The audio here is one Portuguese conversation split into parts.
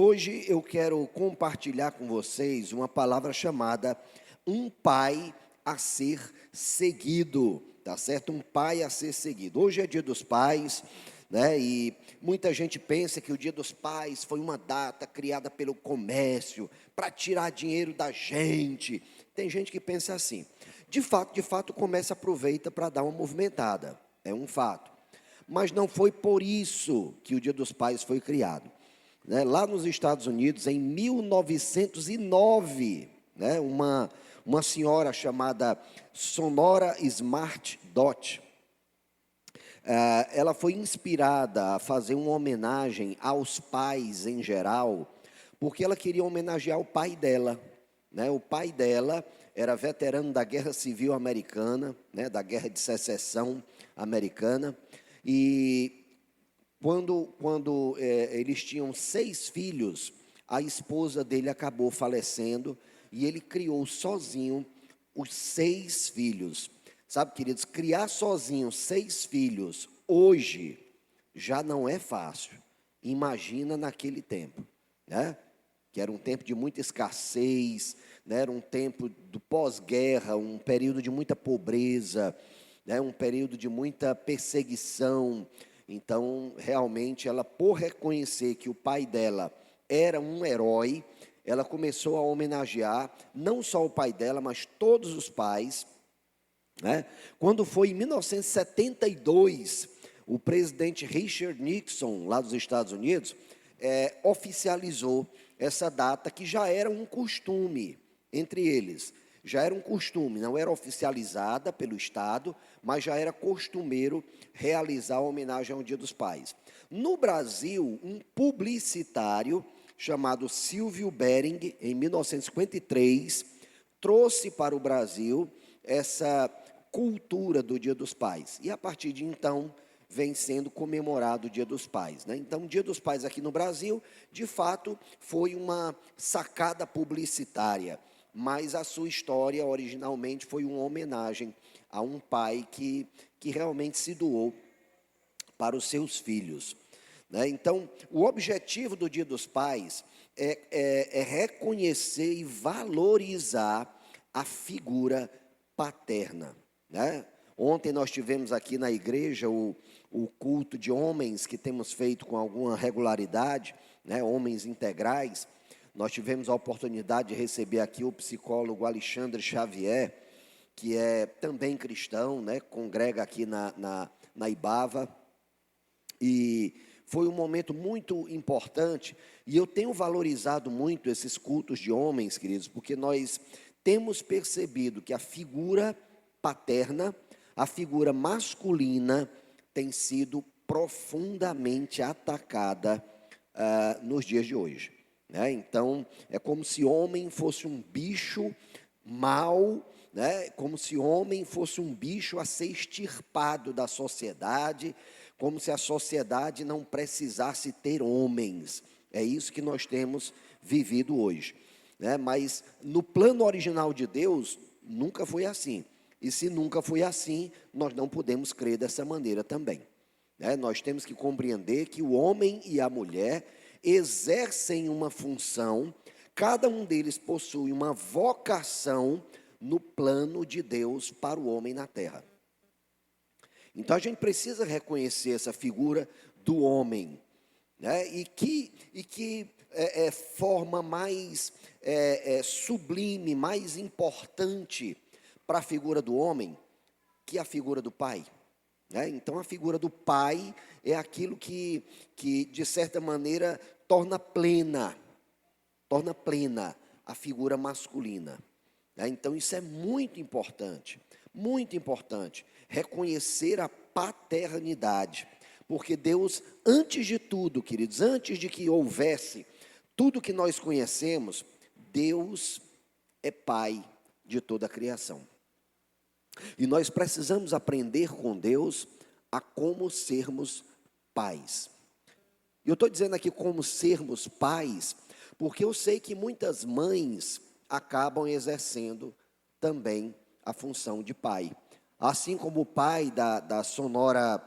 Hoje eu quero compartilhar com vocês uma palavra chamada um pai a ser seguido, tá certo? Um pai a ser seguido. Hoje é Dia dos Pais, né? E muita gente pensa que o Dia dos Pais foi uma data criada pelo comércio para tirar dinheiro da gente. Tem gente que pensa assim. De fato, o comércio aproveita para dar uma movimentada, é um fato. Mas não foi por isso que o Dia dos Pais foi criado. Lá nos Estados Unidos, em 1909, uma senhora chamada Sonora Smart Dot, ela foi inspirada a fazer uma homenagem aos pais em geral, porque ela queria homenagear o pai dela. O pai dela era veterano da Guerra Civil Americana, da Guerra de Secessão Americana, e quando eles tinham 6 filhos, a esposa dele acabou falecendo e ele criou sozinho os 6 filhos. Sabe, queridos, criar sozinho 6 filhos hoje já não é fácil. Imagina naquele tempo, que era um tempo de muita escassez, era um tempo do pós-guerra, um período de muita pobreza, um período de muita perseguição. Então, realmente, ela, por reconhecer que o pai dela era um herói, ela começou a homenagear não só o pai dela, mas todos os pais. Quando foi em 1972, o presidente Richard Nixon, lá dos Estados Unidos, oficializou essa data que já era um costume entre eles. Já era um costume, não era oficializada pelo Estado, mas já era costumeiro realizar a homenagem ao Dia dos Pais. No Brasil, um publicitário chamado Silvio Bering, em 1953, trouxe para o Brasil essa cultura do Dia dos Pais. E a partir de então, vem sendo comemorado o Dia dos Pais. Então, o Dia dos Pais aqui no Brasil, de fato, foi uma sacada publicitária, mas a sua história originalmente foi uma homenagem a um pai que realmente se doou para os seus filhos. Então, o objetivo do Dia dos Pais é reconhecer e valorizar a figura paterna. Ontem nós tivemos aqui na igreja o culto de homens que temos feito com alguma regularidade, homens integrais. Nós tivemos a oportunidade de receber aqui o psicólogo Alexandre Xavier, que é também cristão, congrega aqui na Ibava, e foi um momento muito importante, e eu tenho valorizado muito esses cultos de homens, queridos, porque nós temos percebido que a figura paterna, a figura masculina, tem sido profundamente atacada nos dias de hoje. Então, é como se homem fosse um bicho mau, como se homem fosse um bicho a ser extirpado da sociedade, como se a sociedade não precisasse ter homens. É isso que nós temos vivido hoje. Mas no plano original de Deus, nunca foi assim. E se nunca foi assim, nós não podemos crer dessa maneira também. Nós temos que compreender que o homem e a mulher exercem uma função, cada um deles possui uma vocação no plano de Deus para o homem na terra. Então a gente precisa reconhecer essa figura do homem, e que forma mais sublime, mais importante para a figura do homem que a figura do pai. Então, a figura do pai é aquilo que, de certa maneira, torna plena a figura masculina. Então, isso é muito importante, reconhecer a paternidade, porque Deus, antes de tudo, queridos, antes de que houvesse tudo que nós conhecemos, Deus é pai de toda a criação. E nós precisamos aprender com Deus a como sermos pais. Eu estou dizendo aqui como sermos pais, porque eu sei que muitas mães acabam exercendo também a função de pai. Assim como o pai da Sonora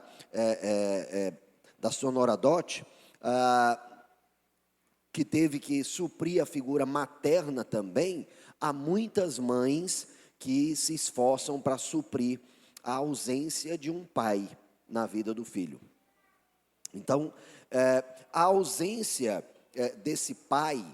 Dot, que teve que suprir a figura materna também, há muitas mães que se esforçam para suprir a ausência de um pai na vida do filho. Então, a ausência desse pai,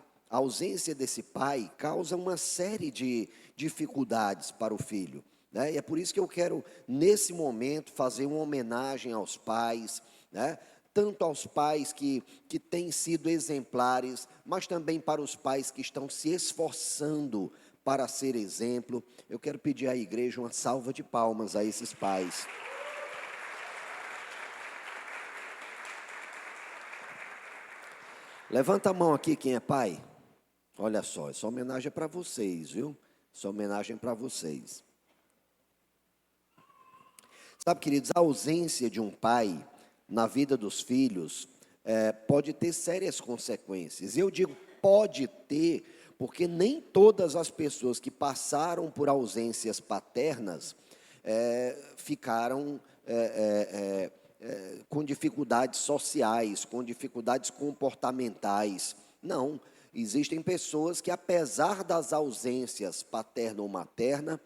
causa uma série de dificuldades para o filho, né? E é por isso que eu quero, nesse momento, fazer uma homenagem aos pais, né? Tanto aos pais que têm sido exemplares, mas também para os pais que estão se esforçando para ser exemplo. Eu quero pedir à igreja uma salva de palmas a esses pais. Levanta a mão aqui quem é pai. Olha só, essa homenagem é para vocês, viu? Essa homenagem é para vocês. Sabe, queridos, a ausência de um pai na vida dos filhos pode ter sérias consequências. Eu digo pode ter, porque nem todas as pessoas que passaram por ausências paternas ficaram com dificuldades sociais, com dificuldades comportamentais. Não, existem pessoas que, apesar das ausências paterna ou materna,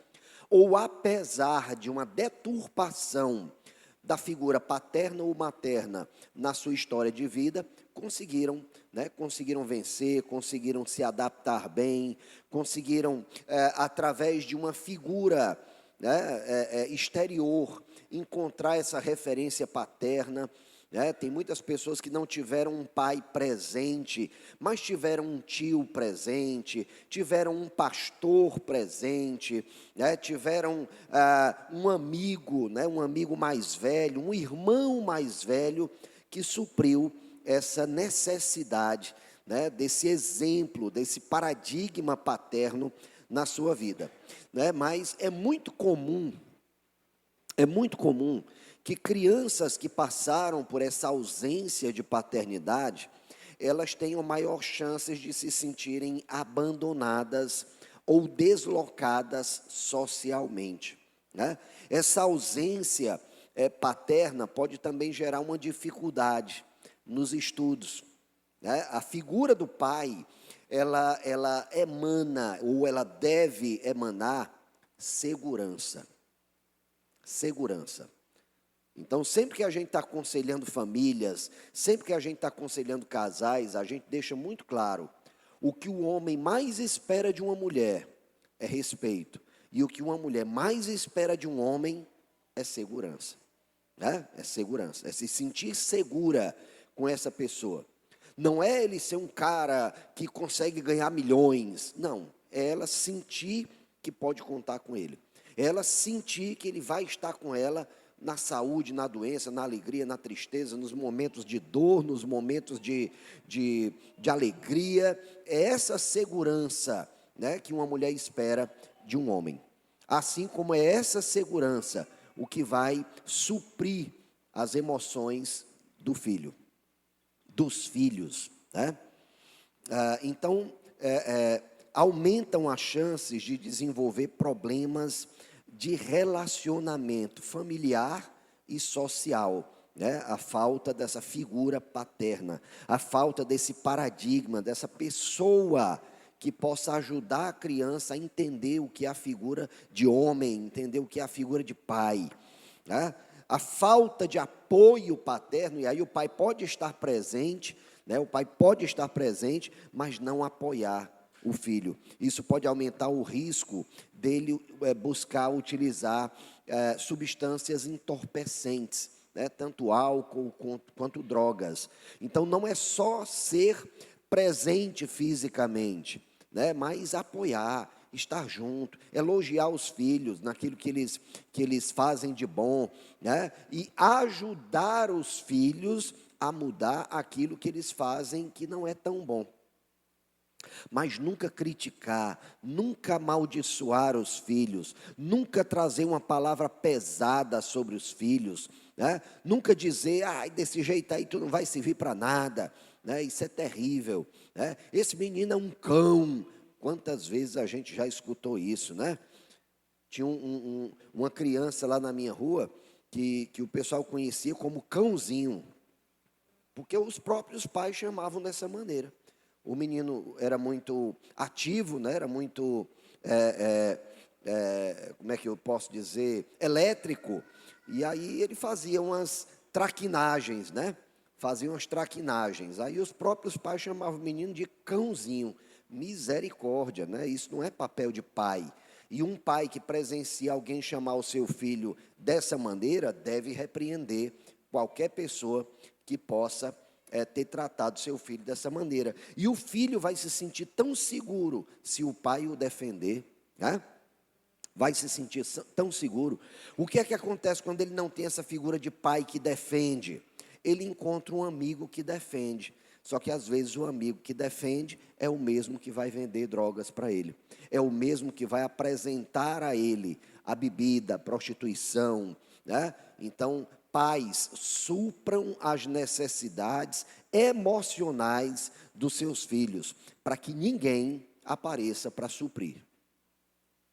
ou apesar de uma deturpação da figura paterna ou materna na sua história de vida, conseguiram vencer, conseguiram se adaptar bem, conseguiram, através de uma figura exterior, encontrar essa referência paterna. Tem muitas pessoas que não tiveram um pai presente, mas tiveram um tio presente, tiveram um pastor presente, tiveram um amigo, um amigo mais velho, um irmão mais velho, que supriu essa necessidade, desse exemplo, desse paradigma paterno na sua vida. Mas é muito comum que crianças que passaram por essa ausência de paternidade, elas tenham maior chances de se sentirem abandonadas ou deslocadas socialmente, né? Essa ausência paterna pode também gerar uma dificuldade nos estudos, né? A figura do pai, ela emana, ou ela deve emanar segurança. Então, sempre que a gente está aconselhando famílias, sempre que a gente está aconselhando casais, a gente deixa muito claro, o que o homem mais espera de uma mulher é respeito, e o que uma mulher mais espera de um homem é segurança, né? É segurança, é se sentir segura com essa pessoa. Não é ele ser um cara que consegue ganhar milhões, não, é ela sentir que pode contar com ele, é ela sentir que ele vai estar com ela na saúde, na doença, na alegria, na tristeza, nos momentos de dor, nos momentos de alegria. É essa segurança, né, que uma mulher espera de um homem. Assim como é essa segurança o que vai suprir as emoções do filho, dos filhos, né? Então, aumentam as chances de desenvolver problemas de relacionamento familiar e social, né? A falta dessa figura paterna, a falta desse paradigma, dessa pessoa que possa ajudar a criança a entender o que é a figura de homem, entender o que é a figura de pai, né? A falta de apoio paterno, e aí o pai pode estar presente, né? O pai pode estar presente, mas não apoiar o filho. Isso pode aumentar o risco dele buscar utilizar substâncias entorpecentes, né? Tanto álcool quanto drogas. Então, não é só ser presente fisicamente, né? Mas apoiar, estar junto, elogiar os filhos naquilo que eles fazem de bom, né? E ajudar os filhos a mudar aquilo que eles fazem que não é tão bom. Mas nunca criticar, nunca amaldiçoar os filhos, nunca trazer uma palavra pesada sobre os filhos, né? Nunca dizer, desse jeito aí tu não vai servir para nada, né? Isso é terrível, né? Esse menino é um cão. Quantas vezes a gente já escutou isso, né? Tinha uma criança lá na minha rua que o pessoal conhecia como cãozinho, porque os próprios pais chamavam dessa maneira. O menino era muito ativo, né? Era muito, como é que eu posso dizer, elétrico. E aí ele fazia umas traquinagens, né? Fazia umas traquinagens. Aí os próprios pais chamavam o menino de cãozinho. Misericórdia, né? Isso não é papel de pai. E um pai que presencia alguém chamar o seu filho dessa maneira, deve repreender qualquer pessoa que possa ter tratado seu filho dessa maneira. E o filho vai se sentir tão seguro se o pai o defender, né? Vai se sentir tão seguro. O que é que acontece quando ele não tem essa figura de pai que defende? Ele encontra um amigo que defende. Só que às vezes o amigo que defende é o mesmo que vai vender drogas para ele. É o mesmo que vai apresentar a ele a bebida, a prostituição, né? Então, pais supram as necessidades emocionais dos seus filhos, para que ninguém apareça para suprir.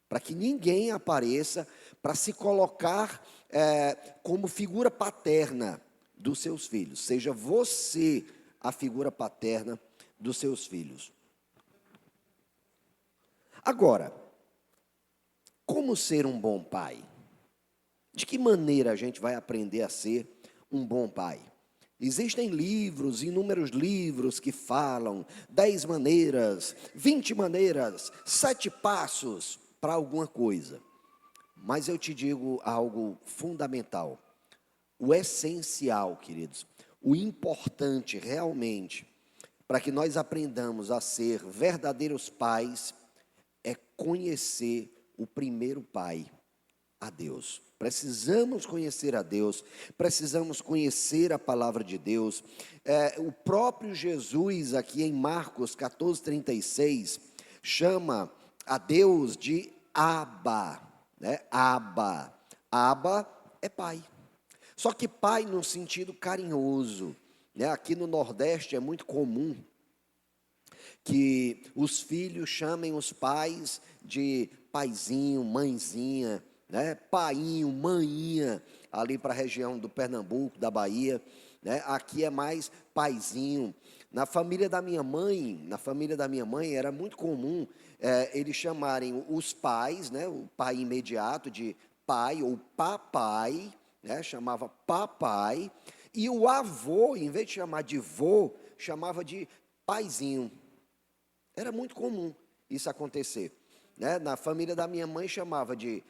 Para que ninguém apareça para se colocar como figura paterna dos seus filhos. Seja você a figura paterna dos seus filhos. Agora, como ser um bom pai? De que maneira a gente vai aprender a ser um bom pai? Existem livros, inúmeros livros que falam 10 maneiras, 20 maneiras, 7 passos para alguma coisa. Mas eu te digo algo fundamental. O essencial, queridos, o importante realmente, para que nós aprendamos a ser verdadeiros pais, é conhecer o primeiro pai, a Deus. Precisamos conhecer a Deus, precisamos conhecer a palavra de Deus. O próprio Jesus, aqui em Marcos 14:36, chama a Deus de Abba, né? Abba. Abba é pai. Só que pai no sentido carinhoso, né? Aqui no Nordeste é muito comum que os filhos chamem os pais de paizinho, mãezinha, né? Painho, maninha, ali para a região do Pernambuco, da Bahia, né? Aqui é mais paizinho. Na família da minha mãe, era muito comum eles chamarem os pais, né? O pai imediato de pai ou papai, né? Chamava papai, e o avô, em vez de chamar de vô, chamava de paizinho. Era muito comum isso acontecer, né? Na família da minha mãe chamava de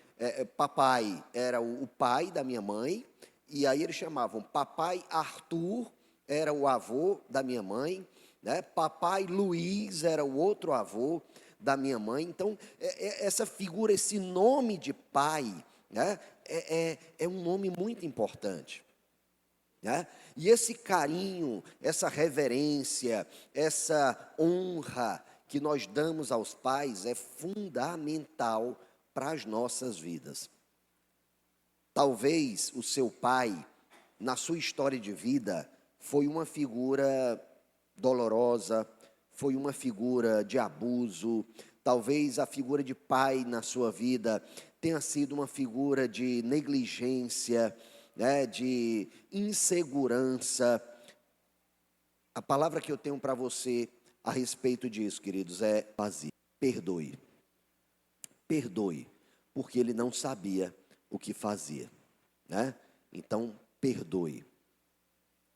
papai, era o pai da minha mãe, e aí eles chamavam papai Arthur, era o avô da minha mãe, né? Papai Luiz era o outro avô da minha mãe. Então, essa figura, esse nome de pai, né? É um nome muito importante, né? E esse carinho, essa reverência, essa honra que nós damos aos pais é fundamental para as nossas vidas. Talvez o seu pai, na sua história de vida, foi uma figura dolorosa, foi uma figura de abuso. Talvez a figura de pai na sua vida tenha sido uma figura de negligência, né, de insegurança. A palavra que eu tenho para você a respeito disso, queridos, é vazio. Perdoe. Perdoe, porque ele não sabia o que fazia, né? Então, perdoe.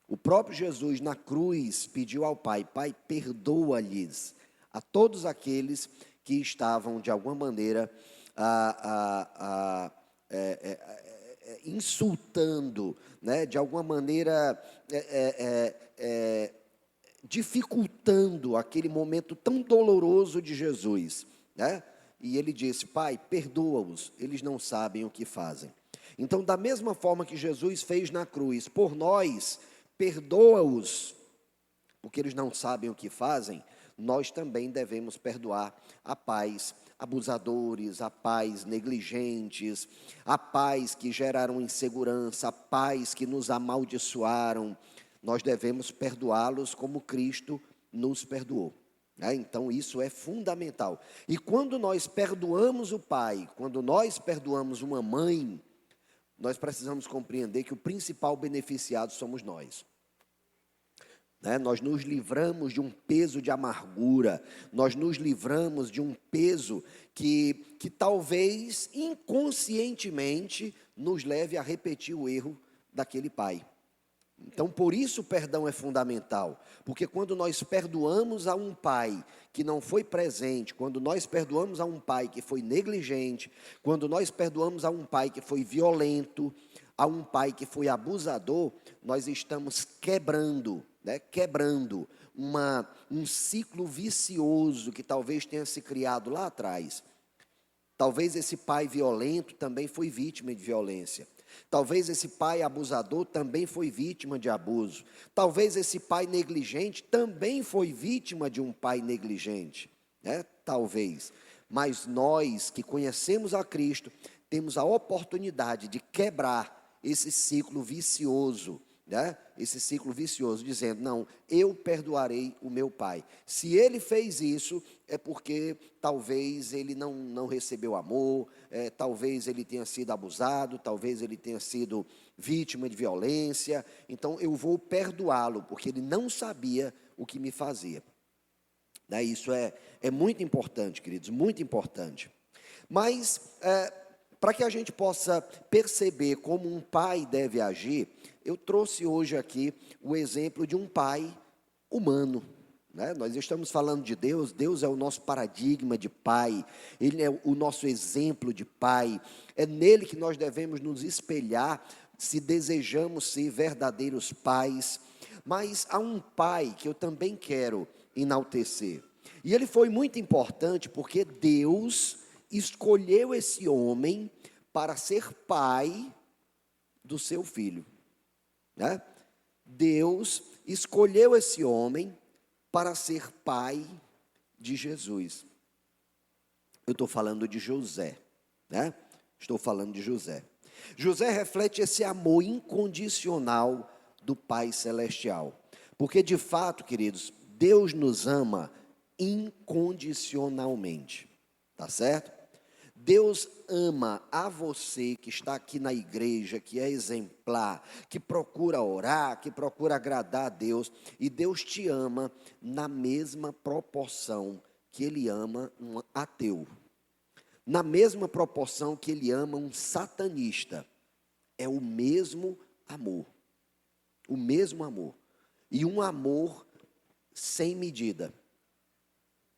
O próprio Jesus na cruz pediu ao Pai: Pai, perdoa-lhes a todos aqueles que estavam de alguma maneira insultando, né? De alguma maneira dificultando aquele momento tão doloroso de Jesus, né? E ele disse: Pai, perdoa-os, eles não sabem o que fazem. Então, da mesma forma que Jesus fez na cruz por nós, perdoa-os, porque eles não sabem o que fazem, nós também devemos perdoar a pais abusadores, a pais negligentes, a pais que geraram insegurança, a pais que nos amaldiçoaram. Nós devemos perdoá-los como Cristo nos perdoou. Então isso é fundamental. E quando nós perdoamos o pai, quando nós perdoamos uma mãe, nós precisamos compreender que o principal beneficiado somos nós. né? Nós nos livramos de um peso de amargura, nós nos livramos de um peso que talvez inconscientemente nos leve a repetir o erro daquele pai. Então, por isso o perdão é fundamental, porque quando nós perdoamos a um pai que não foi presente, quando nós perdoamos a um pai que foi negligente, quando nós perdoamos a um pai que foi violento, a um pai que foi abusador, nós estamos quebrando, né, quebrando um ciclo vicioso que talvez tenha se criado lá atrás. Talvez esse pai violento também foi vítima de violência. Talvez esse pai abusador também foi vítima de abuso. Talvez esse pai negligente também foi vítima de um pai negligente, né? Talvez. Mas nós que conhecemos a Cristo, temos a oportunidade de quebrar esse ciclo vicioso, né? Esse ciclo vicioso, dizendo, não, eu perdoarei o meu pai. Se ele fez isso, é porque talvez ele não recebeu amor, talvez ele tenha sido abusado, talvez ele tenha sido vítima de violência, então eu vou perdoá-lo, porque ele não sabia o que me fazia. Né? Isso é muito importante, queridos, muito importante. Mas, para que a gente possa perceber como um pai deve agir, eu trouxe hoje aqui o exemplo de um pai humano, né? Nós estamos falando de Deus, Deus é o nosso paradigma de pai, Ele é o nosso exemplo de pai, é nele que nós devemos nos espelhar, se desejamos ser verdadeiros pais. Mas há um pai que eu também quero enaltecer, e ele foi muito importante porque Deus escolheu esse homem para ser pai do seu filho, né? Deus escolheu esse homem para ser pai de Jesus. Eu estou falando de José, né? Estou falando de José. José reflete esse amor incondicional do Pai Celestial. Porque, de fato, queridos, Deus nos ama incondicionalmente. Tá certo? Deus ama a você que está aqui na igreja, que é exemplar, que procura orar, que procura agradar a Deus, e Deus te ama na mesma proporção que Ele ama um ateu, na mesma proporção que Ele ama um satanista. É o mesmo amor, e um amor sem medida.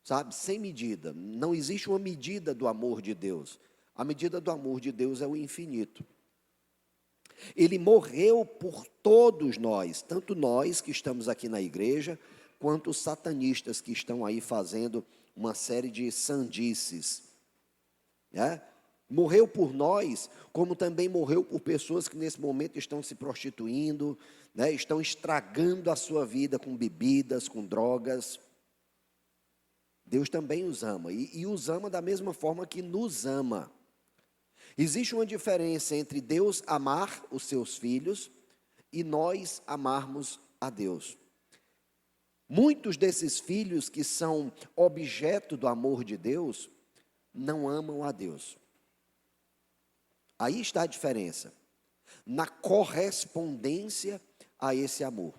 Sabe, sem medida, não existe uma medida do amor de Deus, a medida do amor de Deus é o infinito. Ele morreu por todos nós, tanto nós que estamos aqui na igreja, quanto os satanistas que estão aí fazendo uma série de sandices, né? Morreu por nós, como também morreu por pessoas que nesse momento estão se prostituindo, né? Estão estragando a sua vida com bebidas, com drogas. Deus também os ama, e os ama da mesma forma que nos ama. Existe uma diferença entre Deus amar os seus filhos e nós amarmos a Deus. Muitos desses filhos que são objeto do amor de Deus, não amam a Deus. Aí está a diferença, na correspondência a esse amor.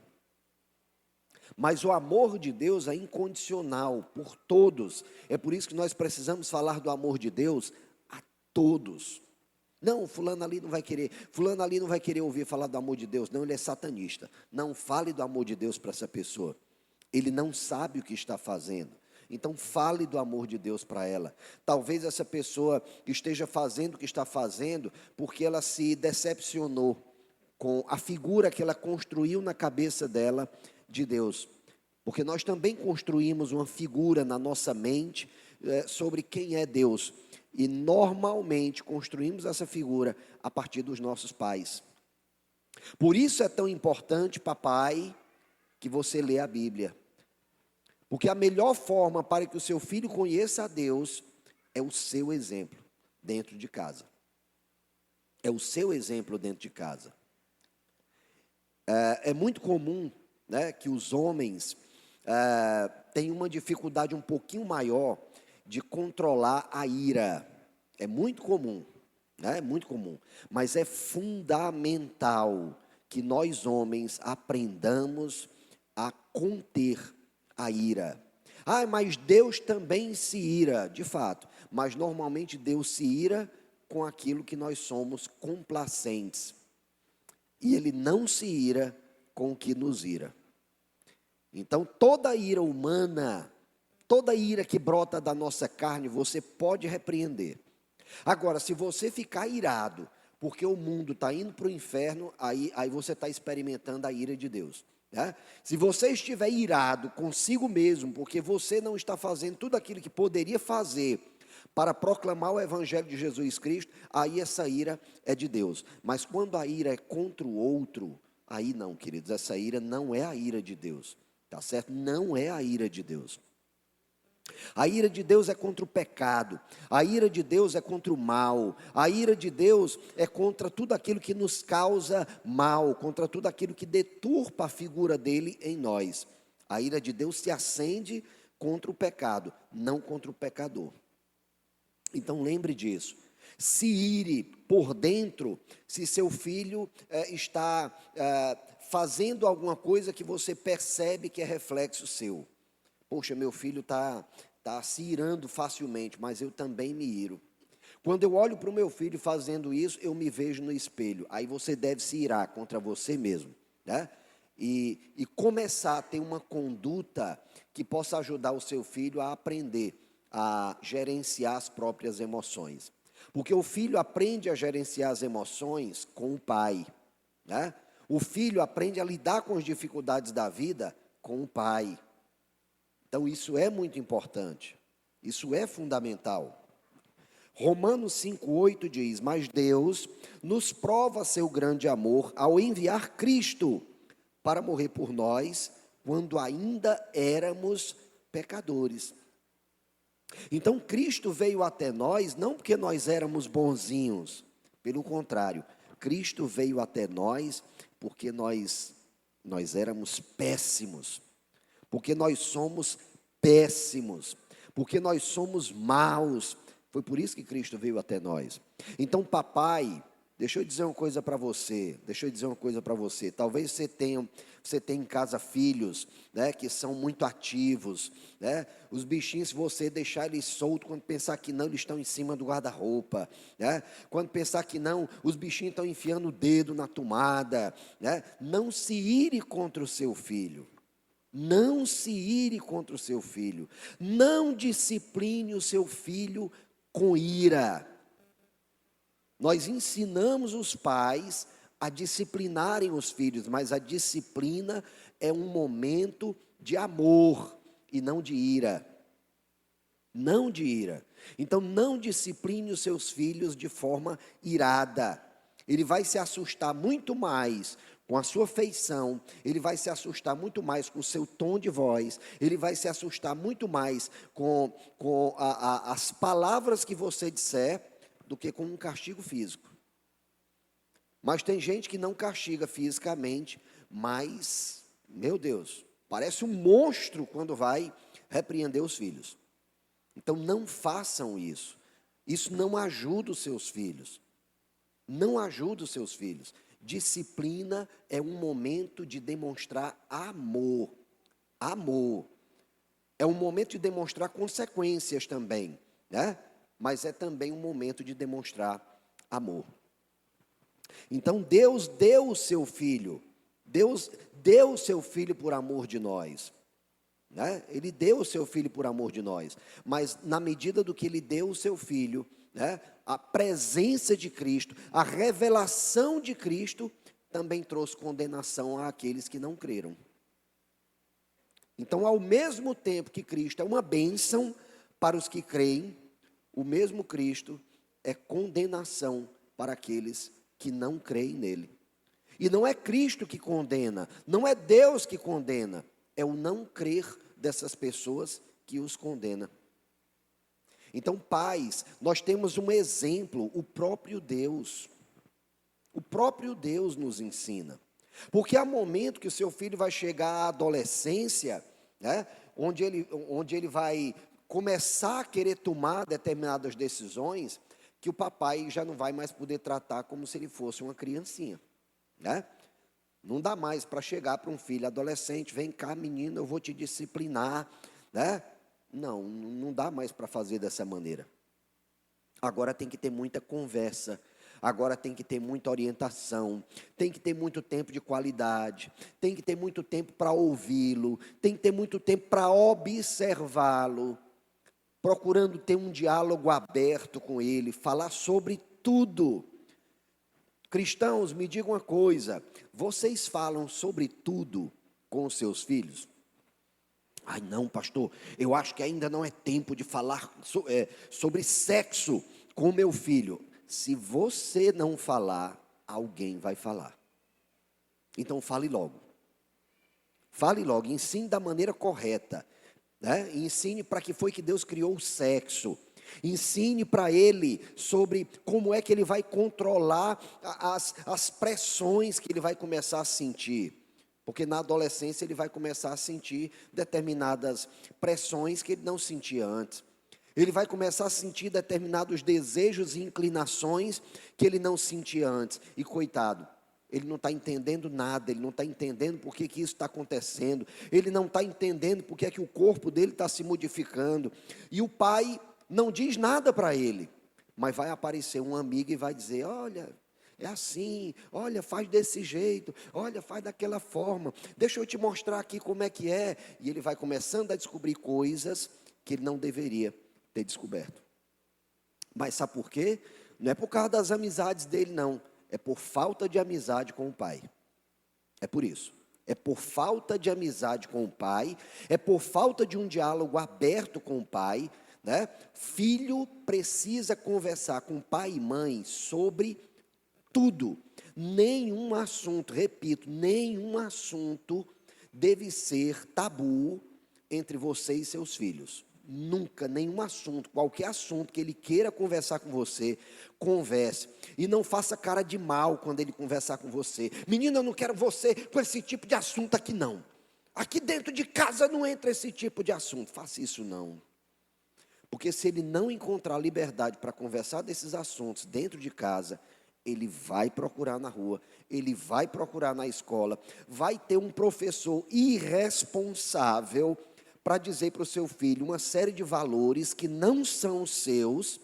Mas o amor de Deus é incondicional por todos. É por isso que nós precisamos falar do amor de Deus a todos. Não, fulano ali não vai querer ouvir falar do amor de Deus. Não, ele é satanista. Não fale do amor de Deus para essa pessoa. Ele não sabe o que está fazendo. Então fale do amor de Deus para ela. Talvez essa pessoa esteja fazendo o que está fazendo porque ela se decepcionou com a figura que ela construiu na cabeça dela de Deus, porque nós também construímos uma figura na nossa mente sobre quem é Deus, e normalmente construímos essa figura a partir dos nossos pais. Por isso é tão importante, papai, que você lê a Bíblia, porque a melhor forma para que o seu filho conheça a Deus é o seu exemplo dentro de casa. É o seu exemplo dentro de casa. É muito comum, né, que os homens têm uma dificuldade um pouquinho maior de controlar a ira. É muito comum, né, é muito comum. Mas é fundamental que nós homens aprendamos a conter a ira. Ah, mas Deus também se ira, de fato. Mas normalmente Deus se ira com aquilo que nós somos complacentes. E Ele não se ira com o que nos ira. Então, toda ira humana, toda ira que brota da nossa carne, você pode repreender. Agora, se você ficar irado, porque o mundo está indo para o inferno, aí você está experimentando a ira de Deus. Né? Se você estiver irado consigo mesmo, porque você não está fazendo tudo aquilo que poderia fazer para proclamar o Evangelho de Jesus Cristo, aí essa ira é de Deus. Mas quando a ira é contra o outro, aí não, queridos, essa ira não é a ira de Deus. Tá certo? Não é a ira de Deus. A ira de Deus é contra o pecado, a ira de Deus é contra o mal, a ira de Deus é contra tudo aquilo que nos causa mal, contra tudo aquilo que deturpa a figura dele em nós. A ira de Deus se acende contra o pecado, não contra o pecador. Então lembre disso. Se ire por dentro, se seu filho está fazendo alguma coisa que você percebe que é reflexo seu. Poxa, meu filho está se irando facilmente, mas eu também me iro. Quando eu olho para o meu filho fazendo isso, eu me vejo no espelho. Aí você deve se irar contra você mesmo, né? E começar a ter uma conduta que possa ajudar o seu filho a aprender a gerenciar as próprias emoções. Porque o filho aprende a gerenciar as emoções com o pai, né? O filho aprende a lidar com as dificuldades da vida com o pai. Então, isso é muito importante, isso é fundamental. Romanos 5,8 diz, mas Deus nos prova seu grande amor ao enviar Cristo para morrer por nós, quando ainda éramos pecadores. Então, Cristo veio até nós, não porque nós éramos bonzinhos, pelo contrário, Cristo veio até nós porque nós éramos péssimos. Porque nós somos péssimos, porque nós somos maus. Foi por isso que Cristo veio até nós. Então, papai, deixa eu dizer uma coisa para você, talvez você tenha em casa filhos, né, que são muito ativos, né, os bichinhos, se você deixar eles soltos, quando pensar que não, eles estão em cima do guarda-roupa, né, quando pensar que não, os bichinhos estão enfiando o dedo na tomada, né, não se ire contra o seu filho. Não se ire contra o seu filho, não discipline o seu filho com ira. Nós ensinamos os pais a disciplinarem os filhos, mas a disciplina é um momento de amor e não de ira. Não de ira. Então não discipline os seus filhos de forma irada. Ele vai se assustar muito mais com a sua feição, ele vai se assustar muito mais com o seu tom de voz, ele vai se assustar muito mais com as palavras que você disser, do que com um castigo físico. Mas tem gente que não castiga fisicamente, mas, meu Deus, parece um monstro quando vai repreender os filhos. Então não façam isso. Isso não ajuda os seus filhos. Não ajuda os seus filhos. Disciplina é um momento de demonstrar amor. Amor. É um momento de demonstrar consequências também, né? Mas é também um momento de demonstrar amor. Então Deus deu o seu filho. Deus deu o seu filho por amor de nós, né? Ele deu o seu filho por amor de nós. Mas na medida do que ele deu o seu filho, né, a presença de Cristo, a revelação de Cristo, também trouxe condenação àqueles que não creram. Então, ao mesmo tempo que Cristo é uma bênção para os que creem, o mesmo Cristo é condenação para aqueles que não creem nele. E não é Cristo que condena, não é Deus que condena, é o não crer dessas pessoas que os condena. Então, pais, nós temos um exemplo, o próprio Deus. O próprio Deus nos ensina. Porque há momento que o seu filho vai chegar à adolescência, né, onde ele vai começar a querer tomar determinadas decisões, que o papai já não vai mais poder tratar como se ele fosse uma criancinha, né? Não dá mais para chegar para um filho adolescente, vem cá menino, eu vou te disciplinar, né? Não, não dá mais para fazer dessa maneira. Agora tem que ter muita conversa, agora tem que ter muita orientação, tem que ter muito tempo de qualidade, tem que ter muito tempo para ouvi-lo, tem que ter muito tempo para observá-lo, procurando ter um diálogo aberto com ele, falar sobre tudo. Cristãos, me digam uma coisa, vocês falam sobre tudo com os seus filhos? Ai não, pastor, eu acho que ainda não é tempo de falar sobre sexo com meu filho. Se você não falar, alguém vai falar. Então fale logo. Fale logo, ensine da maneira correta, né? Ensine para que foi que Deus criou o sexo. Ensine para ele sobre como é que ele vai controlar as pressões que ele vai começar a sentir. Porque na adolescência ele vai começar a sentir determinadas pressões que ele não sentia antes. Ele vai começar a sentir determinados desejos e inclinações que ele não sentia antes. E coitado, ele não está entendendo nada, ele não está entendendo por que isso está acontecendo. Ele não está entendendo por que é que o corpo dele está se modificando. E o pai não diz nada para ele, mas vai aparecer um amigo e vai dizer, olha, é assim, olha, faz desse jeito, olha, faz daquela forma, deixa eu te mostrar aqui como é que é. E ele vai começando a descobrir coisas que ele não deveria ter descoberto. Mas sabe por quê? Não é por causa das amizades dele, não. É por falta de amizade com o pai. É por isso. É por falta de amizade com o pai, é por falta de um diálogo aberto com o pai, né? Filho precisa conversar com pai e mãe sobre tudo. Nenhum assunto, repito, nenhum assunto deve ser tabu entre você e seus filhos. Nunca, nenhum assunto, qualquer assunto que ele queira conversar com você, converse. E não faça cara de mal quando ele conversar com você. Menina, eu não quero você com esse tipo de assunto aqui não. Aqui dentro de casa não entra esse tipo de assunto. Faça isso não. Porque se ele não encontrar liberdade para conversar desses assuntos dentro de casa, ele vai procurar na rua, ele vai procurar na escola, vai ter um professor irresponsável para dizer para o seu filho uma série de valores que não são seus,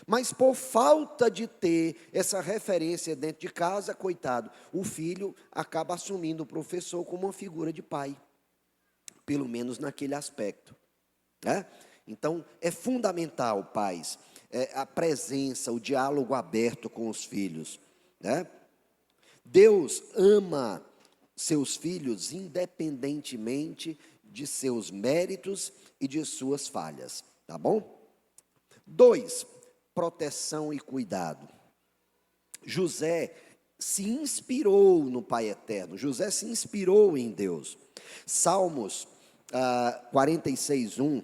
mas por falta de ter essa referência dentro de casa, coitado, o filho acaba assumindo o professor como uma figura de pai, pelo menos naquele aspecto, né? Então, é fundamental, pais, a presença, o diálogo aberto com os filhos, né? Deus ama seus filhos independentemente de seus méritos e de suas falhas, tá bom? 2, proteção e cuidado. José se inspirou no Pai Eterno, José se inspirou em Deus. Salmos 46:1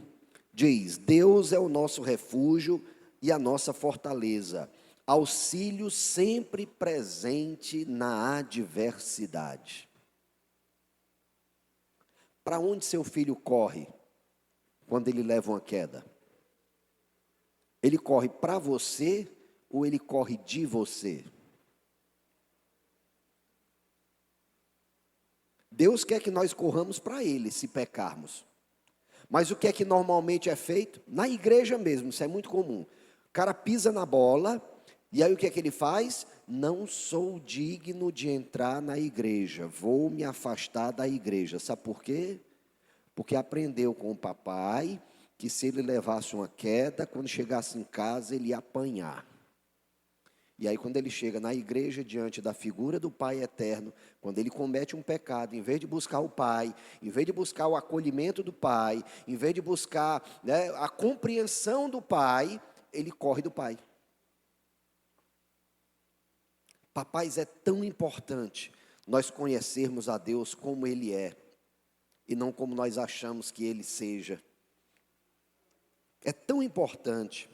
diz: Deus é o nosso refúgio e a nossa fortaleza, auxílio sempre presente na adversidade. Para onde seu filho corre quando ele leva uma queda? Ele corre para você ou ele corre de você? Deus quer que nós corramos para ele se pecarmos. Mas o que é que normalmente é feito? Na igreja mesmo, isso é muito comum. O cara pisa na bola, e aí o que é que ele faz? Não sou digno de entrar na igreja, vou me afastar da igreja. Sabe por quê? Porque aprendeu com o papai que se ele levasse uma queda, quando chegasse em casa ele ia apanhar. E aí quando ele chega na igreja, diante da figura do Pai Eterno, quando ele comete um pecado, em vez de buscar o Pai, em vez de buscar o acolhimento do Pai, em vez de buscar, né, a compreensão do Pai, ele corre do Pai. Papais, é tão importante nós conhecermos a Deus como Ele é, e não como nós achamos que Ele seja. É tão importante.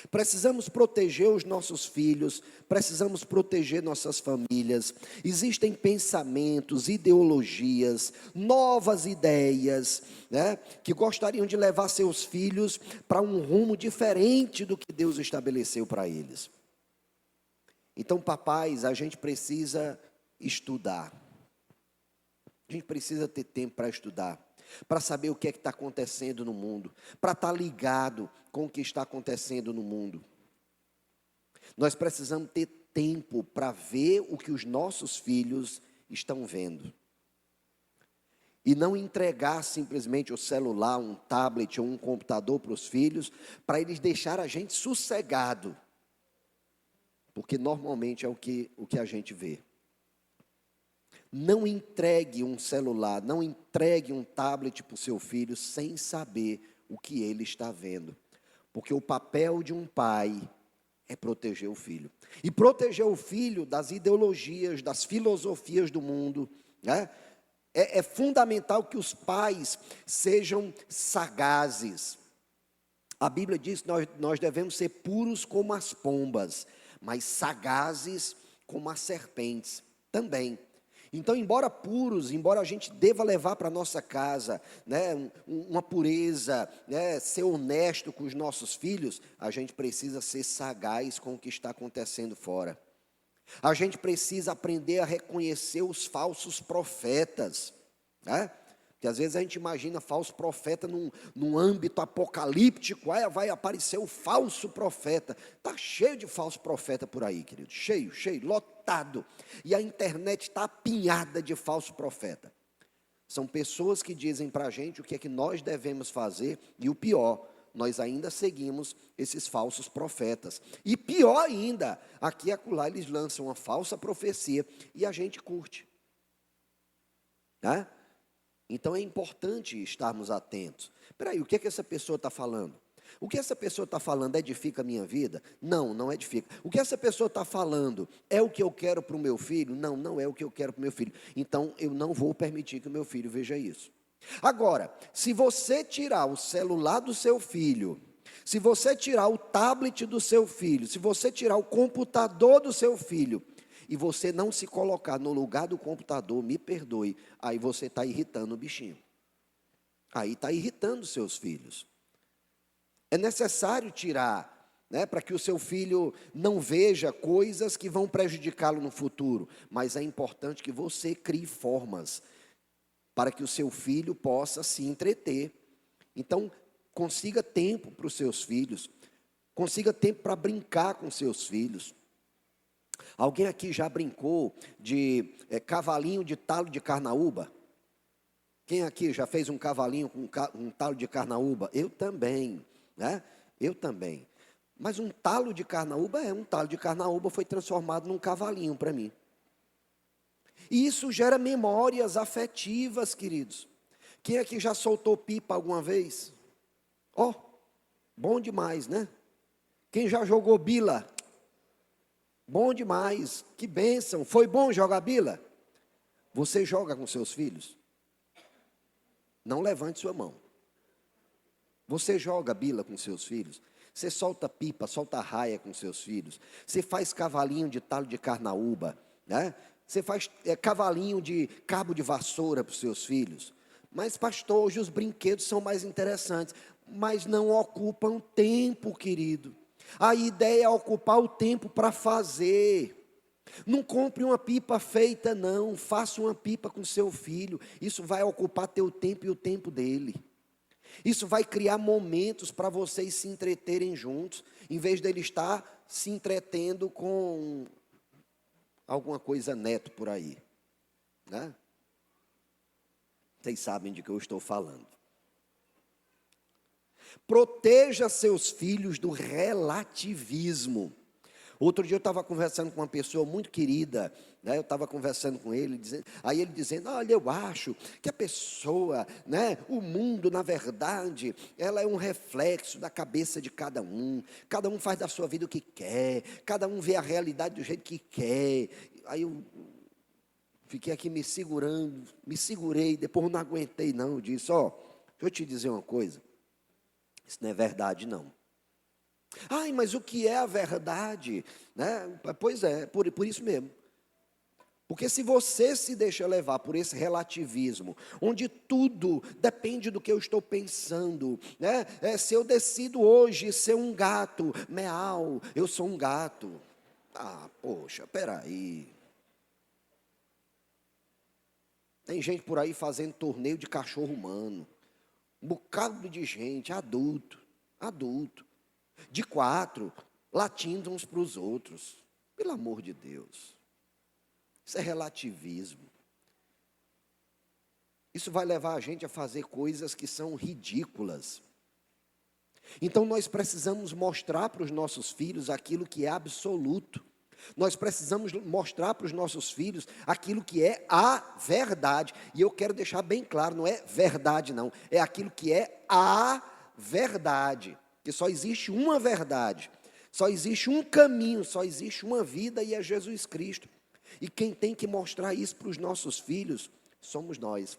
Precisamos proteger os nossos filhos, precisamos proteger nossas famílias. Existem pensamentos, ideologias, novas ideias, né, que gostariam de levar seus filhos para um rumo diferente do que Deus estabeleceu para eles. Então, papais, a gente precisa estudar. A gente precisa ter tempo para estudar, para saber o que é que está acontecendo no mundo, para estar ligado com o que está acontecendo no mundo. Nós precisamos ter tempo para ver o que os nossos filhos estão vendo. E não entregar simplesmente o celular, um tablet ou um computador para os filhos, para eles deixarem a gente sossegado. Porque normalmente é o que a gente vê. Não entregue um celular, não entregue um tablet para o seu filho sem saber o que ele está vendo. Porque o papel de um pai é proteger o filho. E proteger o filho das ideologias, das filosofias do mundo, né? É fundamental que os pais sejam sagazes. A Bíblia diz que nós devemos ser puros como as pombas, mas sagazes como as serpentes também. Então, embora puros, embora a gente deva levar para a nossa casa, né, uma pureza, né, ser honesto com os nossos filhos, a gente precisa ser sagaz com o que está acontecendo fora. A gente precisa aprender a reconhecer os falsos profetas, né? Porque às vezes a gente imagina falso profeta num âmbito apocalíptico, aí vai aparecer o falso profeta. Está cheio de falso profeta por aí, querido, cheio, lotado. E a internet está apinhada de falso profeta. São pessoas que dizem para a gente o que é que nós devemos fazer, e o pior, nós ainda seguimos esses falsos profetas. E pior ainda, aqui e acolá eles lançam uma falsa profecia e a gente curte. Né? Então é importante estarmos atentos. Espera aí, o que é que essa pessoa está falando? O que essa pessoa está falando edifica a minha vida? Não, não edifica. O que essa pessoa está falando é o que eu quero para o meu filho? Não, não é o que eu quero para o meu filho. Então eu não vou permitir que o meu filho veja isso. Agora, se você tirar o celular do seu filho, se você tirar o tablet do seu filho, se você tirar o computador do seu filho, e você não se colocar no lugar do computador, me perdoe, aí você está irritando o bichinho. Aí está irritando seus filhos. É necessário tirar, né, para que o seu filho não veja coisas que vão prejudicá-lo no futuro, mas é importante que você crie formas para que o seu filho possa se entreter. Então, consiga tempo para os seus filhos, consiga tempo para brincar com seus filhos. Alguém aqui já brincou de cavalinho de talo de carnaúba? Quem aqui já fez um cavalinho com um talo de carnaúba? Eu também, né? Eu também. Mas um talo de carnaúba foi transformado num cavalinho para mim. E isso gera memórias afetivas, queridos. Quem aqui já soltou pipa alguma vez? Ó, bom demais, né? Quem já jogou bila? Bom demais, que bênção. Foi bom jogar bila? Você joga com seus filhos? Não levante sua mão. Você joga bila com seus filhos? Você solta pipa, solta raia com seus filhos? Você faz cavalinho de talo de carnaúba, né? Você faz cavalinho de cabo de vassoura para os seus filhos? Mas pastor, hoje os brinquedos são mais interessantes, mas não ocupam tempo, querido. A ideia é ocupar o tempo para fazer. Não compre uma pipa feita, não. Faça uma pipa com seu filho. Isso vai ocupar teu tempo e o tempo dele. Isso vai criar momentos para vocês se entreterem juntos, em vez dele estar se entretendo com alguma coisa neto por aí, né? Vocês sabem de que eu estou falando. Proteja seus filhos do relativismo. Outro dia eu estava conversando com uma pessoa muito querida, né? Eu estava conversando com ele, aí ele dizendo, olha, eu acho que a pessoa, né, o mundo, na verdade, ela é um reflexo da cabeça de cada um faz da sua vida o que quer, cada um vê a realidade do jeito que quer. Aí eu fiquei aqui me segurei, depois eu não aguentei não, eu disse, ó, deixa eu te dizer uma coisa, isso não é verdade não. Ai, mas o que é a verdade? Né? Pois é, por isso mesmo. Porque se você se deixa levar por esse relativismo, onde tudo depende do que eu estou pensando, né? Se eu decido hoje ser um gato, meau, eu sou um gato. Ah, poxa, peraí. Tem gente por aí fazendo torneio de cachorro humano. Um bocado de gente, adulto, de 4, latindo uns para os outros. Pelo amor de Deus. Isso é relativismo. Isso vai levar a gente a fazer coisas que são ridículas. Então nós precisamos mostrar para os nossos filhos aquilo que é absoluto. Nós precisamos mostrar para os nossos filhos aquilo que é a verdade. E eu quero deixar bem claro, não é verdade não, é aquilo que é a verdade. Que só existe uma verdade, só existe um caminho, só existe uma vida e é Jesus Cristo. E quem tem que mostrar isso para os nossos filhos somos nós.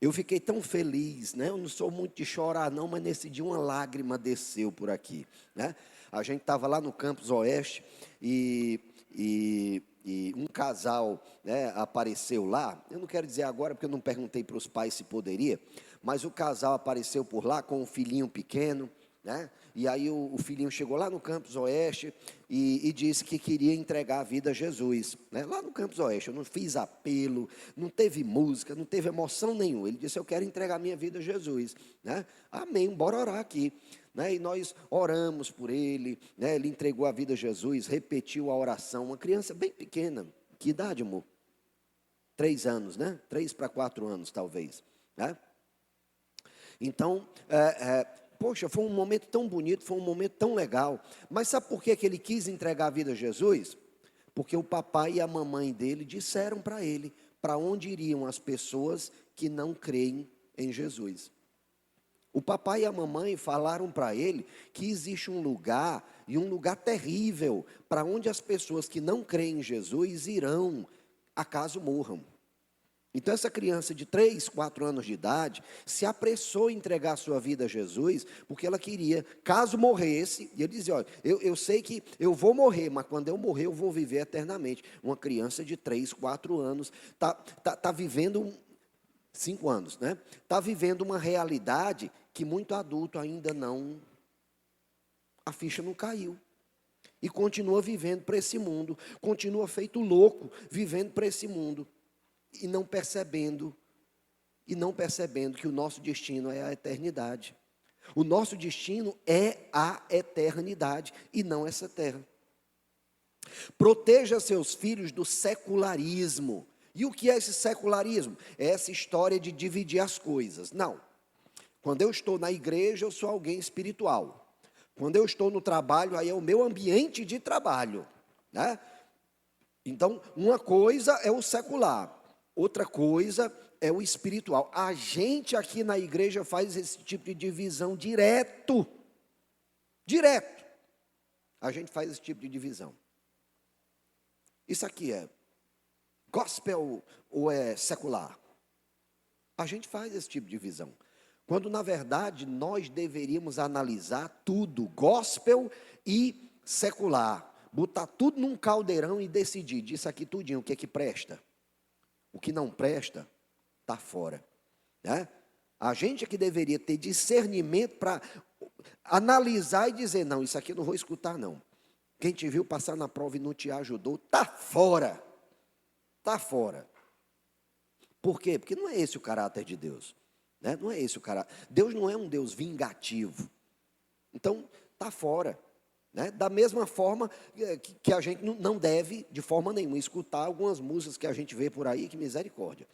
Eu fiquei tão feliz, né? Eu não sou muito de chorar não, mas nesse dia uma lágrima desceu por aqui, né? A gente estava lá no Campus Oeste e um casal, né, apareceu lá. Eu não quero dizer agora porque eu não perguntei para os pais se poderia, mas o casal apareceu por lá com um filhinho pequeno, né? E aí o filhinho chegou lá no Campus Oeste e disse que queria entregar a vida a Jesus, né? Lá no Campus Oeste, eu não fiz apelo, não teve música, não teve emoção nenhuma. Ele disse, eu quero entregar minha vida a Jesus, né? Amém, bora orar aqui, né? E nós oramos por ele, né? Ele entregou a vida a Jesus, repetiu a oração, uma criança bem pequena. Que idade, amor? 3 anos, né? 3 para 4 anos, talvez, né? Então, poxa, foi um momento tão bonito, foi um momento tão legal. Mas sabe por que ele quis entregar a vida a Jesus? Porque o papai e a mamãe dele disseram para ele para onde iriam as pessoas que não creem em Jesus. O papai e a mamãe falaram para ele que existe um lugar, e um lugar terrível, para onde as pessoas que não creem em Jesus irão, acaso morram. Então essa criança de 3, 4 anos de idade se apressou em entregar a sua vida a Jesus, porque ela queria, caso morresse, e ele dizia, olha, eu sei que eu vou morrer, mas quando eu morrer eu vou viver eternamente. Uma criança de 3, 4 anos, está vivendo, 5 anos, né? Está vivendo uma realidade que muito adulto ainda não, a ficha não caiu. E continua vivendo para esse mundo, continua feito louco, vivendo para esse mundo. E não percebendo que o nosso destino é a eternidade. O nosso destino é a eternidade e não essa terra. Proteja seus filhos do secularismo. E o que é esse secularismo? É essa história de dividir as coisas. Não. Quando eu estou na igreja, eu sou alguém espiritual. Quando eu estou no trabalho, aí é o meu ambiente de trabalho, né? Então, uma coisa é o secular. Outra coisa é o espiritual. A gente aqui na igreja faz esse tipo de divisão direto. Direto. A gente faz esse tipo de divisão. Isso aqui é gospel ou é secular? A gente faz esse tipo de divisão. Quando, na verdade, nós deveríamos analisar tudo, gospel e secular. Botar tudo num caldeirão e decidir disso aqui tudinho, o que é que presta. O que não presta, está fora, né? A gente é que deveria ter discernimento para analisar e dizer, não, isso aqui eu não vou escutar não. Quem te viu passar na prova e não te ajudou, está fora. Está fora. Por quê? Porque não é esse o caráter de Deus, né? Não é esse o caráter. Deus não é um Deus vingativo. Então, está fora. Né? Da mesma forma que a gente não deve, de forma nenhuma, escutar algumas músicas que a gente vê por aí, que misericórdia.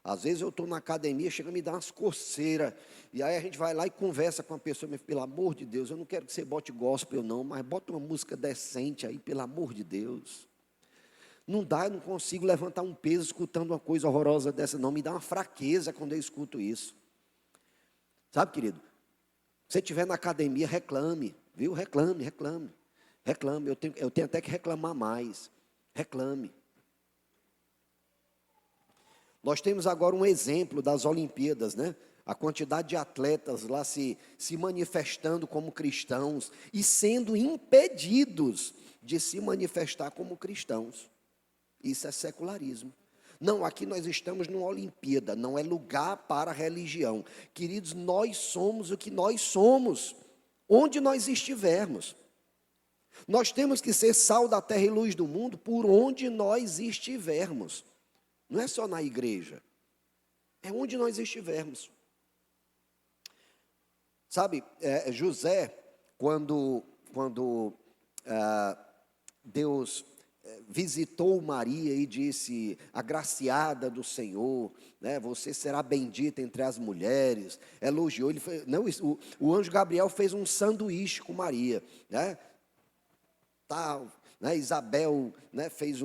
Às vezes eu estou na academia, chega a me dar umas coceiras, e aí a gente vai lá e conversa com a pessoa, mas, pelo amor de Deus, eu não quero que você bote gospel não, mas bota uma música decente aí, pelo amor de Deus. Não dá, eu não consigo levantar um peso escutando uma coisa horrorosa dessa não, me dá uma fraqueza quando eu escuto isso. Sabe, querido? Se você estiver na academia, reclame. Viu? Reclame. Eu tenho até que reclamar mais. Reclame. Nós temos agora um exemplo das Olimpíadas, né? A quantidade de atletas lá se manifestando como cristãos e sendo impedidos de se manifestar como cristãos. Isso é secularismo. Não, aqui nós estamos numa Olimpíada, não é lugar para a religião. Queridos, nós somos o que nós somos, onde nós estivermos. Nós temos que ser sal da terra e luz do mundo por onde nós estivermos. Não é só na igreja, é onde nós estivermos. Sabe, José, quando Deus visitou Maria e disse, agraciada do Senhor, né, você será bendita entre as mulheres, elogiou, ele foi, não, o anjo Gabriel fez um sanduíche com Maria, né, tal, né, Isabel, né, fez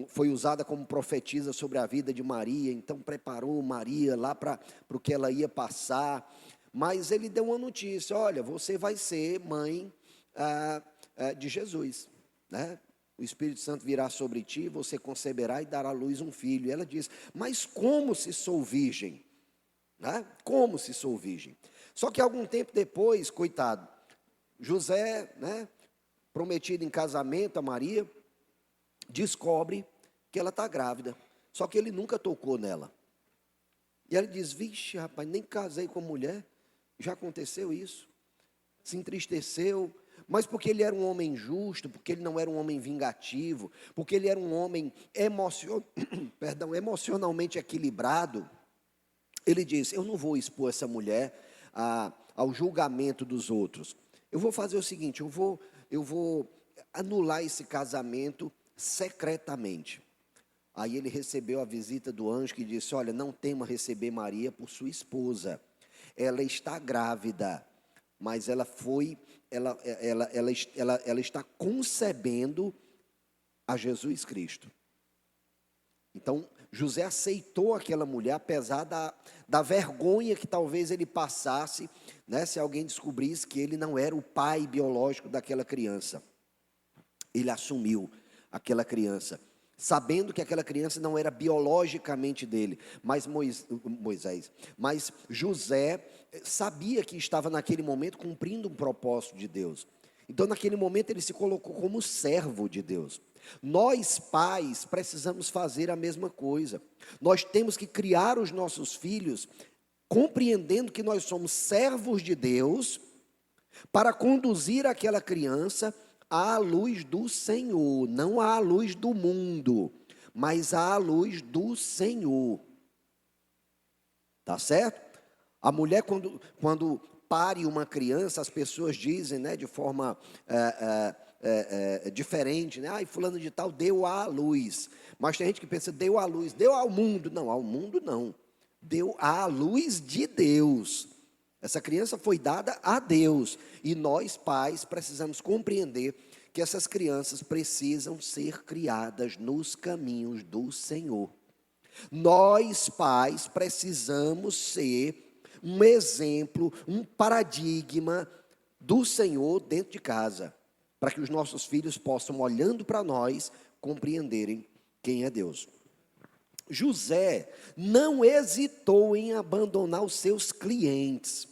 foi usada como profetisa sobre a vida de Maria, então preparou Maria lá para o que ela ia passar, mas ele deu uma notícia, olha, você vai ser mãe de Jesus, né? O Espírito Santo virá sobre ti, você conceberá e dará à luz um filho. E ela diz, mas como se sou virgem? Né? Como se sou virgem? Só que algum tempo depois, coitado, José, né, prometido em casamento a Maria, descobre que ela está grávida. Só que ele nunca tocou nela. E ela diz, vixe, rapaz, nem casei com mulher, já aconteceu isso. Se entristeceu, mas porque ele era um homem justo, porque ele não era um homem vingativo, porque ele era um homem emocionalmente equilibrado, ele disse, eu não vou expor essa mulher ao julgamento dos outros. Eu vou fazer o seguinte, eu vou anular esse casamento secretamente. Aí ele recebeu a visita do anjo que disse, olha, não tema receber Maria por sua esposa. Ela está grávida, mas ela está concebendo a Jesus Cristo. Então, José aceitou aquela mulher, apesar da vergonha que talvez ele passasse, né, se alguém descobrisse que ele não era o pai biológico daquela criança. Ele assumiu aquela criança, sabendo que aquela criança não era biologicamente dele, mas José sabia que estava naquele momento cumprindo um propósito de Deus. Então naquele momento ele se colocou como servo de Deus. Nós pais precisamos fazer a mesma coisa. Nós temos que criar os nossos filhos compreendendo que nós somos servos de Deus para conduzir aquela criança à luz do Senhor, não à luz do mundo, mas à luz do Senhor. Tá certo? A mulher, quando pare uma criança, as pessoas dizem, né, de forma diferente, né? Ai, fulano de tal deu à luz. Mas tem gente que pensa, deu à luz, deu ao mundo. Não, ao mundo não. Deu à luz de Deus. Essa criança foi dada a Deus. E nós, pais, precisamos compreender que essas crianças precisam ser criadas nos caminhos do Senhor. Nós, pais, precisamos ser um exemplo, um paradigma do Senhor dentro de casa, para que os nossos filhos possam, olhando para nós, compreenderem quem é Deus. José não hesitou em abandonar os seus clientes.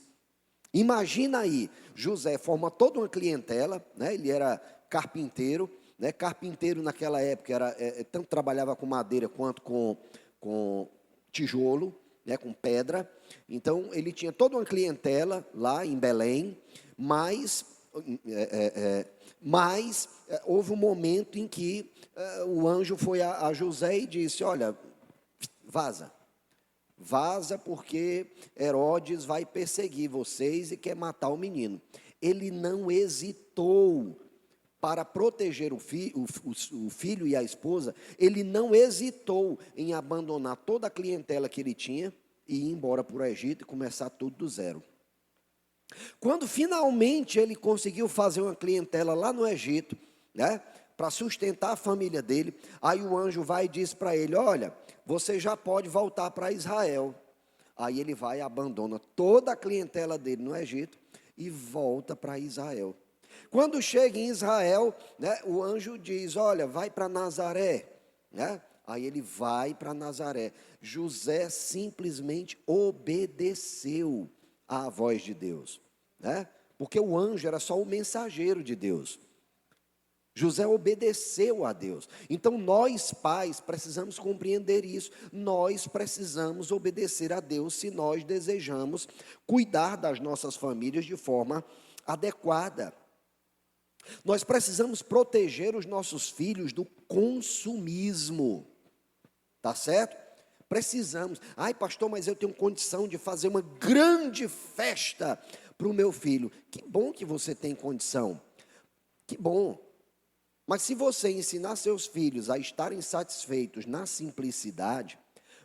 Imagina aí, José forma toda uma clientela, né? Ele era carpinteiro, né? Carpinteiro naquela época tanto trabalhava com madeira quanto com tijolo, né? Com pedra. Então ele tinha toda uma clientela lá em Belém, mas houve um momento em que o anjo foi a José e disse, olha, vaza porque Herodes vai perseguir vocês e quer matar o menino. Ele não hesitou para proteger o filho e a esposa, ele não hesitou em abandonar toda a clientela que ele tinha e ir embora para o Egito e começar tudo do zero. Quando finalmente ele conseguiu fazer uma clientela lá no Egito, né, para sustentar a família dele, aí o anjo vai e diz para ele, olha, você já pode voltar para Israel. Aí ele vai e abandona toda a clientela dele no Egito e volta para Israel. Quando chega em Israel, né, o anjo diz, olha, vai para Nazaré, né? Aí ele vai para Nazaré. José simplesmente obedeceu à voz de Deus, né? Porque o anjo era só o mensageiro de Deus. José obedeceu a Deus. Então nós pais precisamos compreender isso. Nós precisamos obedecer a Deus se nós desejamos cuidar das nossas famílias de forma adequada. Nós precisamos proteger os nossos filhos do consumismo. tá certo? Precisamos. Ai, pastor, mas eu tenho condição de fazer uma grande festa para o meu filho. Que bom que você tem condição, que bom. Mas se você ensinar seus filhos a estarem satisfeitos na simplicidade,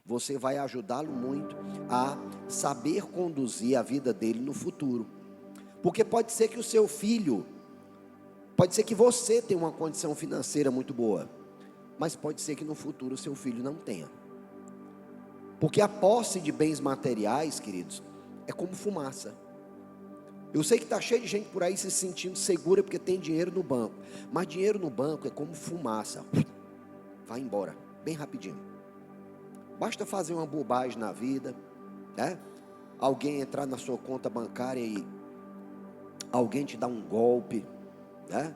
você vai ajudá-lo muito a saber conduzir a vida dele no futuro. Porque pode ser que o seu filho, pode ser que você tenha uma condição financeira muito boa, mas pode ser que no futuro o seu filho não tenha. Porque a posse de bens materiais, queridos, é como fumaça. Eu sei que está cheio de gente por aí se sentindo segura porque tem dinheiro no banco. Mas dinheiro no banco é como fumaça. Vai embora, bem rapidinho. Basta fazer uma bobagem na vida, né? Alguém entrar na sua conta bancária e alguém te dá um golpe, né?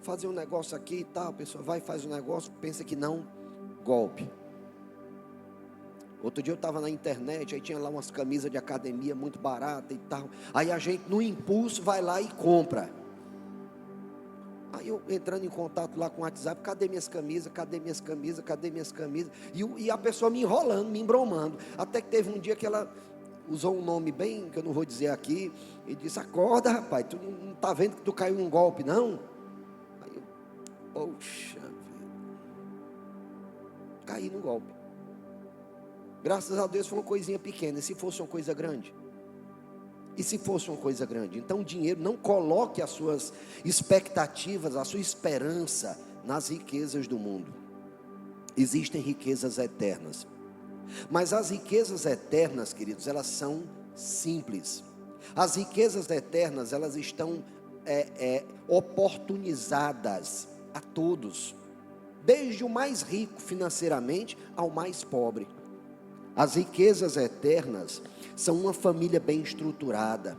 Fazer um negócio aqui e tal. A pessoa vai e faz um negócio, pensa que não, golpe. Outro dia eu estava na internet, aí tinha lá umas camisas de academia muito barata e tal. Aí a gente no impulso vai lá e compra. Aí eu entrando em contato lá com o WhatsApp, cadê minhas camisas, cadê minhas camisas, cadê minas camisas? E a pessoa me enrolando, me embromando. Até que teve um dia que ela usou um nome bem, que eu não vou dizer aqui, e disse, acorda rapaz, tu não está vendo que tu caiu num golpe não? Aí eu, poxa vida, caí no golpe. Graças a Deus foi uma coisinha pequena. E se fosse uma coisa grande? E se fosse uma coisa grande? Então, dinheiro, não coloque as suas expectativas, a sua esperança nas riquezas do mundo. Existem riquezas eternas. Mas as riquezas eternas, queridos, elas são simples. As riquezas eternas, elas estão oportunizadas a todos. Desde o mais rico financeiramente ao mais pobre. As riquezas eternas são uma família bem estruturada,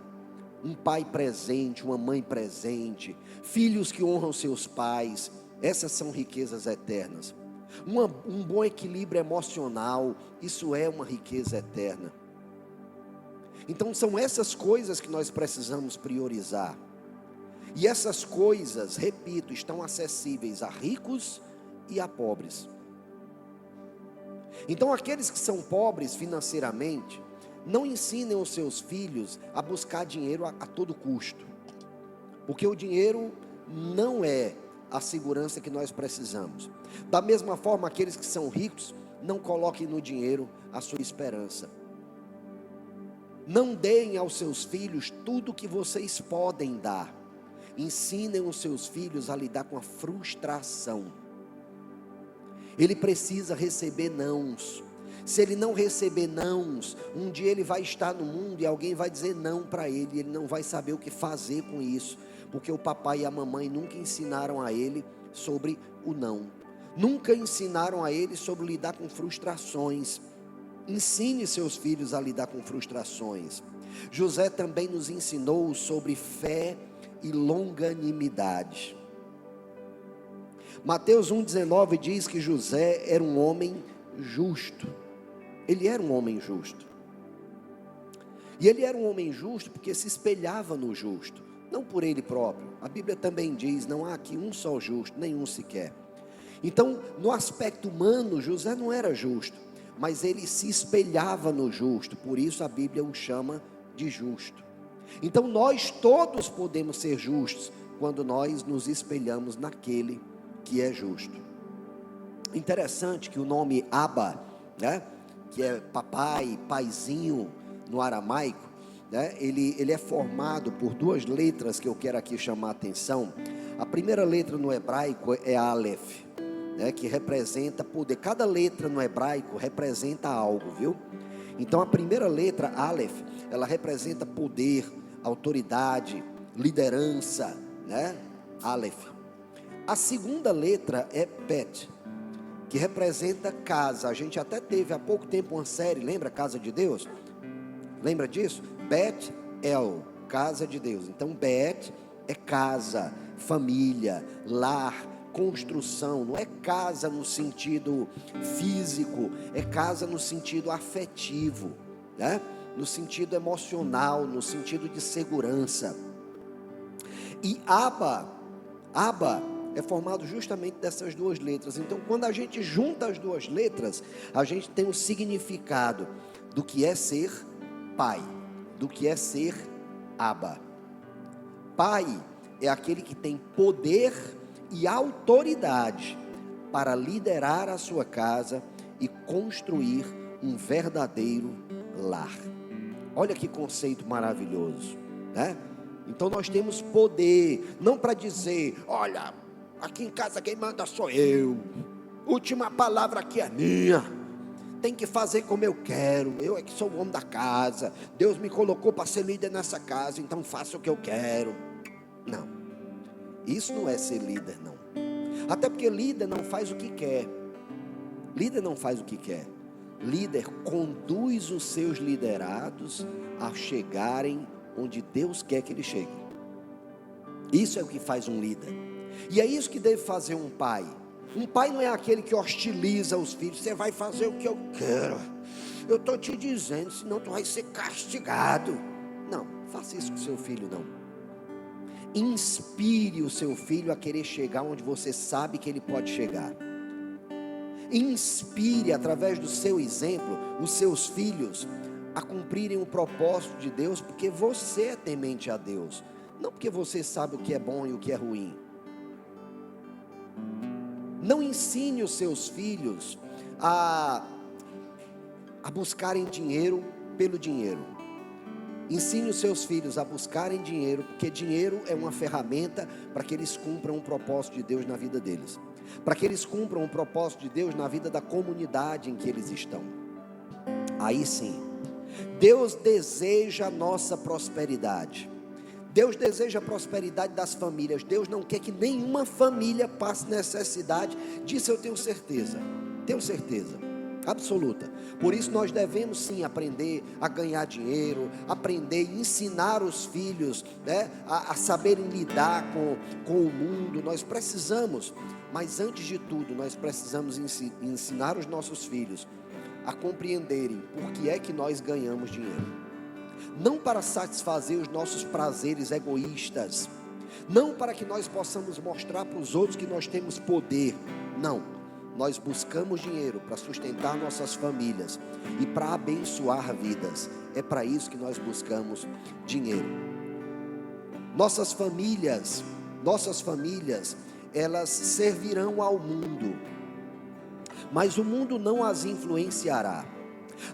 um pai presente, uma mãe presente, filhos que honram seus pais. Essas são riquezas eternas. Um bom equilíbrio emocional, isso é uma riqueza eterna. Então são essas coisas que nós precisamos priorizar. E essas coisas, repito, estão acessíveis a ricos e a pobres. Então aqueles que são pobres financeiramente, não ensinem os seus filhos a buscar dinheiro a todo custo, porque o dinheiro não é a segurança que nós precisamos. Da mesma forma, aqueles que são ricos, não coloquem no dinheiro a sua esperança. Não deem aos seus filhos tudo o que vocês podem dar. Ensinem os seus filhos a lidar com a frustração. Ele precisa receber nãos. Se ele não receber nãos, um dia ele vai estar no mundo e alguém vai dizer não para ele, e ele não vai saber o que fazer com isso, porque o papai e a mamãe nunca ensinaram a ele sobre o não, nunca ensinaram a ele sobre lidar com frustrações. Ensine seus filhos a lidar com frustrações. José também nos ensinou sobre fé e longanimidade. Mateus 1,19 diz que José era um homem justo. Ele era um homem justo. E ele era um homem justo porque se espelhava no justo, não por ele próprio. A Bíblia também diz, não há aqui um só justo, nenhum sequer. Então, no aspecto humano, José não era justo, mas ele se espelhava no justo, por isso a Bíblia o chama de justo. Então nós todos podemos ser justos, quando nós nos espelhamos naquele que é justo. Interessante que o nome Abba, né, que é papai, paizinho no aramaico, né, ele é formado por duas letras que eu quero aqui chamar a atenção. A primeira letra no hebraico é Aleph, né, que representa poder. Cada letra no hebraico representa algo, viu? Então a primeira letra, Aleph, ela representa poder, autoridade, liderança, né? Aleph. A segunda letra é Bet, que representa casa. A gente até teve há pouco tempo uma série, lembra? Casa de Deus? Lembra disso? Bet El, casa de Deus. Então Bet é casa, família, lar, construção. Não é casa no sentido físico, é casa no sentido afetivo, né? No sentido emocional, no sentido de segurança. E Abba é formado justamente dessas duas letras. Então, quando a gente junta as duas letras, a gente tem o significado do que é ser pai, do que é ser Abba. Pai é aquele que tem poder e autoridade para liderar a sua casa e construir um verdadeiro lar. Olha que conceito maravilhoso, né? Então nós temos poder, não para dizer, olha, aqui em casa quem manda sou eu, última palavra aqui é minha, tem que fazer como eu quero, eu é que sou o homem da casa, Deus me colocou para ser líder nessa casa, então faça o que eu quero. Não, isso não é ser líder, não. Até porque líder não faz o que quer. Líder não faz o que quer. Líder conduz os seus liderados a chegarem onde Deus quer que eles cheguem. Isso é o que faz um líder. E é isso que deve fazer um pai. Um pai não é aquele que hostiliza os filhos. Você vai fazer o que eu quero. Eu estou te dizendo, senão tu vai ser castigado. Não, faça isso com seu filho não. Inspire o seu filho a querer chegar onde você sabe que ele pode chegar. Inspire através do seu exemplo os seus filhos a cumprirem o propósito de Deus, porque você é temente a Deus, não porque você sabe o que é bom e o que é ruim. Não ensine os seus filhos a buscarem dinheiro pelo dinheiro. Ensine os seus filhos a buscarem dinheiro, porque dinheiro é uma ferramenta para que eles cumpram o propósito de Deus na vida deles, para que eles cumpram o propósito de Deus na vida da comunidade em que eles estão. Aí sim, Deus deseja a nossa prosperidade. Deus deseja a prosperidade das famílias. Deus não quer que nenhuma família passe necessidade. Disso eu tenho certeza absoluta. Por isso nós devemos sim aprender a ganhar dinheiro, aprender e ensinar os filhos, né, a saberem lidar com o mundo. Nós precisamos, mas antes de tudo nós precisamos ensinar os nossos filhos a compreenderem por que é que nós ganhamos dinheiro. Não para satisfazer os nossos prazeres egoístas, não para que nós possamos mostrar para os outros que nós temos poder. Não, nós buscamos dinheiro para sustentar nossas famílias e para abençoar vidas. É para isso que nós buscamos dinheiro. Nossas famílias, elas servirão ao mundo, mas o mundo não as influenciará.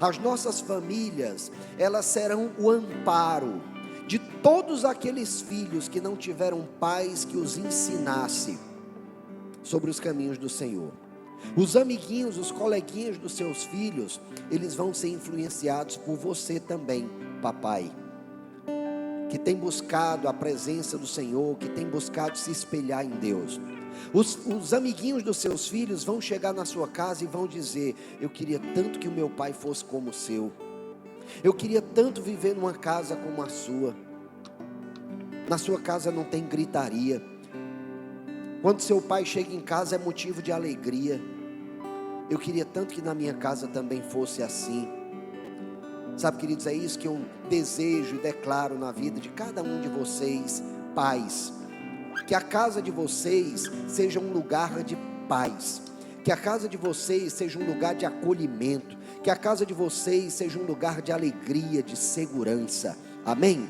As nossas famílias, elas serão o amparo de todos aqueles filhos que não tiveram pais que os ensinasse sobre os caminhos do Senhor. Os amiguinhos, os coleguinhas dos seus filhos, eles vão ser influenciados por você também, papai, que tem buscado a presença do Senhor, que tem buscado se espelhar em Deus. Os amiguinhos dos seus filhos vão chegar na sua casa e vão dizer: eu queria tanto que o meu pai fosse como o seu, eu queria tanto viver numa casa como a sua. Na sua casa não tem gritaria, quando seu pai chega em casa é motivo de alegria. Eu queria tanto que na minha casa também fosse assim. Sabe, queridos, é isso que eu desejo e declaro na vida de cada um de vocês, pais. Que a casa de vocês seja um lugar de paz, que a casa de vocês seja um lugar de acolhimento, que a casa de vocês seja um lugar de alegria, de segurança. Amém?